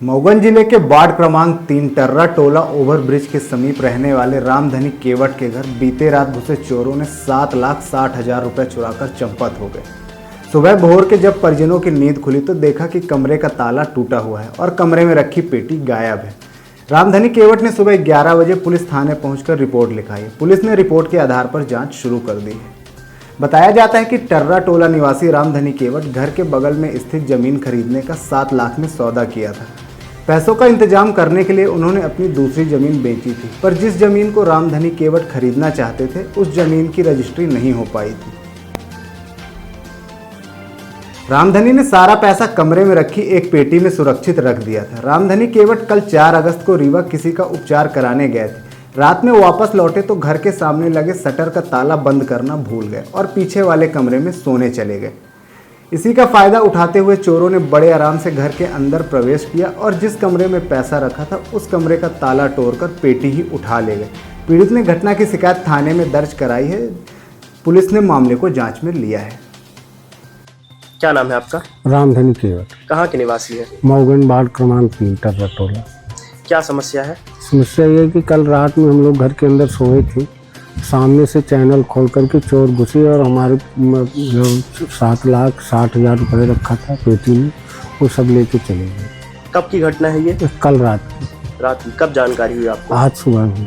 मऊगंज जिले के वार्ड क्रमांक 3 टर्रा टोला ओवरब्रिज के समीप रहने वाले रामधनी केवट के घर बीते रात घुसे चोरों ने 7,60,000 रुपए चुराकर चंपत हो गए। सुबह भोर के जब परिजनों की नींद खुली तो देखा कि कमरे का ताला टूटा हुआ है और कमरे में रखी पेटी गायब है। रामधनी केवट ने सुबह 11 बजे पुलिस थाने पहुंचकर रिपोर्ट लिखाई। पुलिस ने रिपोर्ट के आधार पर जाँच शुरू कर दी है। बताया जाता है कि टर्रा टोला निवासी रामधनी केवट घर के बगल में स्थित जमीन खरीदने का 7 लाख में सौदा किया था। पैसों का इंतजाम करने के लिए उन्होंने अपनी दूसरी जमीन बेची थी, पर जिस जमीन को रामधनी केवट खरीदना चाहते थे उस जमीन की रजिस्ट्री नहीं हो पाई थी। रामधनी ने सारा पैसा कमरे में रखी एक पेटी में सुरक्षित रख दिया था। रामधनी केवट कल 4 अगस्त को रीवा किसी का उपचार कराने गए थे। रात में वापस लौटे तो घर के सामने लगे शटर का ताला बंद करना भूल गए और पीछे वाले कमरे में सोने चले गए। इसी का फायदा उठाते हुए चोरों ने बड़े आराम से घर के अंदर प्रवेश किया और जिस कमरे में पैसा रखा था उस कमरे का ताला तोड़कर पेटी ही उठा ले गए। पीड़ित ने घटना की शिकायत थाने में दर्ज कराई है। पुलिस ने मामले को जांच में लिया है। क्या नाम है आपका? रामधनी केवट। कहाँ के निवासी है? मऊगंज वार्ड क्रमांक 3 टर्रा टोला। क्या समस्या है? समस्या ये है कि कल रात में हम लोग घर के अंदर सोए थे, सामने से चैनल खोल करके चोर घुसे और हमारे जो 7,60,000 रुपये रखा था पेटी में वो सब लेके चले गए। कब की घटना है ये? कल रात की। रात में कब जानकारी हुई आपको? आज सुबह हुई।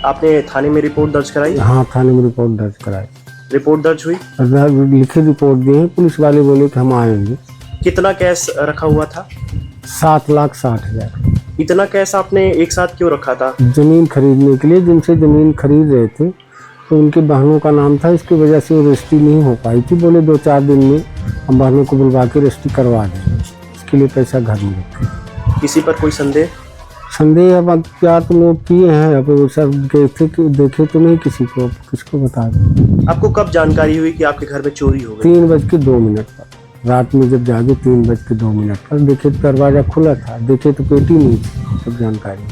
आपने थाने में रिपोर्ट दर्ज कराई? हाँ, थाने में रिपोर्ट दर्ज कराई। रिपोर्ट दर्ज हुई? लिखित रिपोर्ट दी है। पुलिस वाले बोले कि हम आएंगे। कितना कैश रखा हुआ था? 7,60,000। इतना कैश आपने एक साथ क्यों रखा था? जमीन खरीदने के लिए, जिनसे जमीन खरीद रहे थे तो उनकी बहनों का नाम था, इसकी वजह से वो रजिस्ट्री नहीं हो पाई थी। बोले 2-4 दिन में हम बहनों को बुलवा के रजिस्ट्री करवा देंगे। इसके लिए पैसा घर में रखे। किसी पर कोई संदेह? संदेह अब क्या तो लोग किए हैं, अब सब देखे तो नहीं किसी को, किसको बता दें। आपको कब जानकारी हुई कि आपके घर में चोरी हो गई? 3:02 पर रात में जब जागे 3:02 पर देखे तो दरवाजा खुला था, देखे तो पेटी नहीं थी, सब जानकारी।